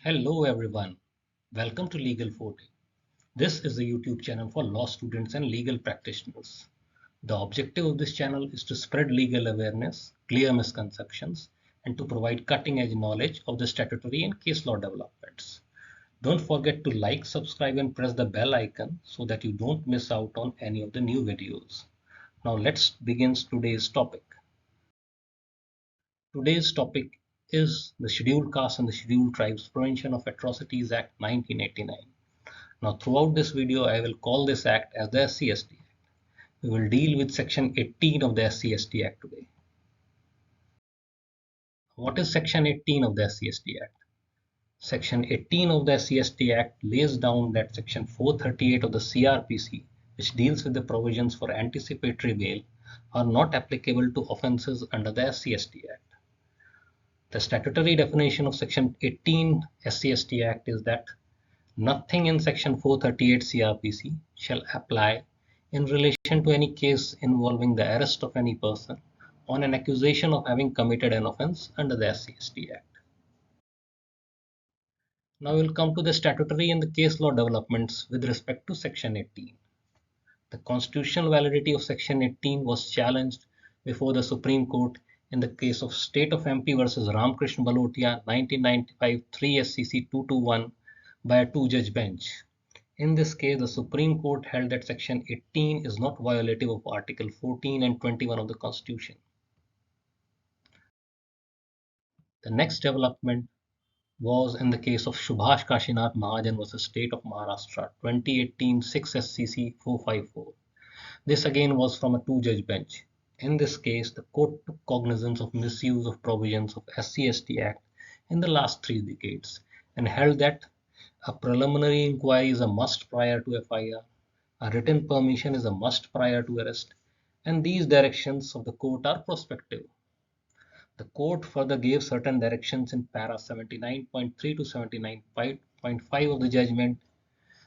Hello everyone, welcome to Legal 40. This is the YouTube channel for law students and legal practitioners. The objective of this channel is to spread legal awareness, clear misconceptions, and to provide cutting-edge knowledge of the statutory and case law developments. Don't forget to like, subscribe, and press the bell icon so that you don't miss out on any of the new videos. Now let's begin today's topic. Today's topic is the Scheduled Castes and the Scheduled Tribes Prevention of Atrocities Act 1989. Now throughout this video I will call this act as the SC/ST Act. We will deal with section 18 of the SC/ST Act today. What is section 18 of the SC/ST Act? Section 18 of the SC/ST Act lays down that section 438 of the CRPC, which deals with the provisions for anticipatory bail, are not applicable to offences under the SC/ST Act. The statutory definition of section 18 SC/ST Act is that nothing in section 438 CRPC shall apply in relation to any case involving the arrest of any person on an accusation of having committed an offence under the SC/ST Act. Now we'll come to the statutory and the case law developments with respect to section 18. The constitutional validity of section 18 was challenged before the Supreme Court in the case of State of MP versus Ramkrishna Balotia 1995 3 SCC 221 by a two-judge bench. In this case, the Supreme Court held that section 18 is not violative of Article 14 and 21 of the Constitution. The next development was in the case of Subhash Kashinath Mahajan versus State of Maharashtra 2018 6 SCC 454. This again was from a two-judge bench. In this case, the court took cognizance of misuse of provisions of SC/ST Act in the last 3 decades and held that a preliminary inquiry is a must prior to FIR, a written permission is a must prior to arrest, and these directions of the court are prospective. The court further gave certain directions in para 79.3 to 79.5 of the judgment.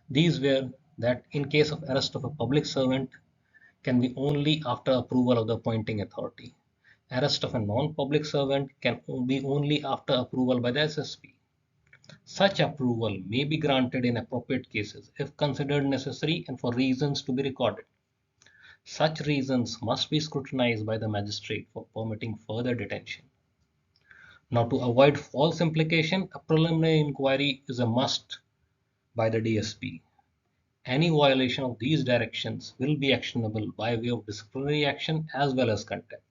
These were that in case of arrest of a public servant can be only after approval of the appointing authority. Arrest of a non-public servant can be only after approval by the SSP. Such approval may be granted in appropriate cases if considered necessary and for reasons to be recorded. Such reasons must be scrutinized by the magistrate for permitting further detention. Now, to avoid false implication, a preliminary inquiry is a must by the DSP. Any violation of these directions will be actionable by way of disciplinary action as well as contempt.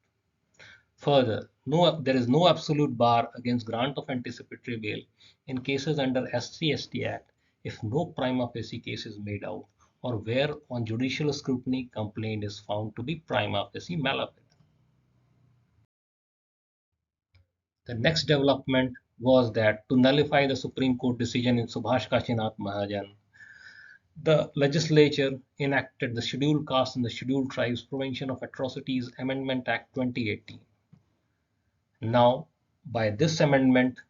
Further, there is no absolute bar against grant of anticipatory bail in cases under SC/ST Act if no prima facie case is made out or where on judicial scrutiny complaint is found to be prima facie malafide. The next development was that to nullify the Supreme Court decision in Subhash Kashinath Mahajan, the legislature enacted the Scheduled Castes and the Scheduled Tribes Prevention of Atrocities Amendment Act 2018. Now, by this amendment,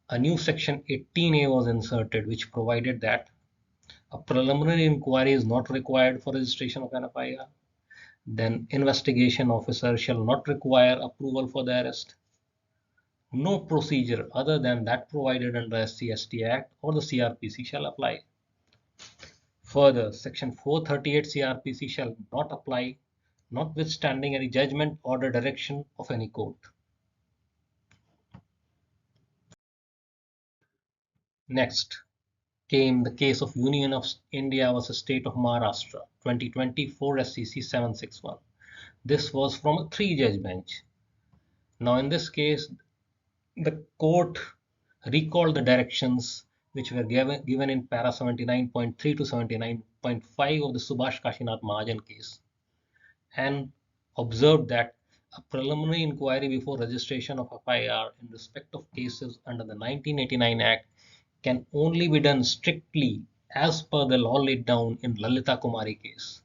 a new section 18A was inserted which provided that a preliminary inquiry is not required for registration of an FIR. Then investigation officer shall not require approval for the arrest. No procedure other than that provided under SC/ST Act or the CRPC shall apply. Further, section 438 CRPC shall not apply notwithstanding any judgment, order, direction of any court. Next came the case of Union of India versus State of Maharashtra 2024 SCC 761. This was from a 3-judge bench. Now in this case, the court recalled the directions which were given in para 79.3 to 79.5 of the Subhash Kashinath Mahajan case and observed that a preliminary inquiry before registration of FIR in respect of cases under the 1989 Act can only be done strictly as per the law laid down in Lalita Kumari case.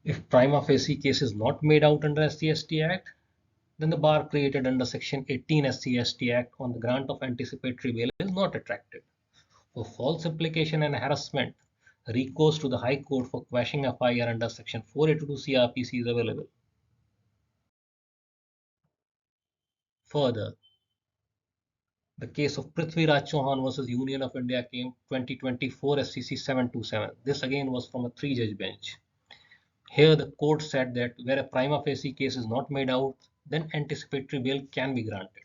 If prima facie case is not made out under SC/ST Act, then the bar created under section 18 SC/ST Act on the grant of anticipatory bail is not attracted. For false implication and harassment, recourse to the High Court for quashing FIR under section 482 CRPC is available. Further, The case of Prithviraj Chauhan versus Union of India came 2024 SCC 727. This again was from a three-judge bench. Here the court said that where a prima facie case is not made out, then anticipatory bail can be granted.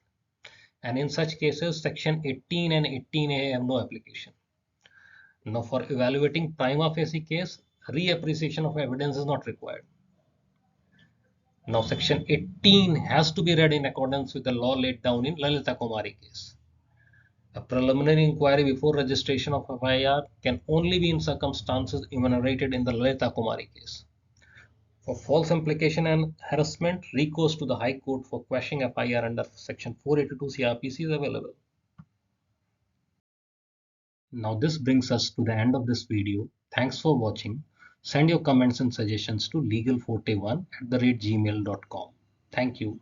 And in such cases, section 18 and 18A have no application. Now for evaluating prima facie case, reappreciation of evidence is not required. Now section 18 has to be read in accordance with the law laid down in Lalita Kumari case. A preliminary inquiry before registration of FIR can only be in circumstances enumerated in the Lalita Kumari case. For false implication and harassment, recourse to the High Court for quashing FIR under section 482 CRPC is available. Now this brings us to the end of this video. Thanks for watching. Send your comments and suggestions to legalforte1@gmail.com. Thank you.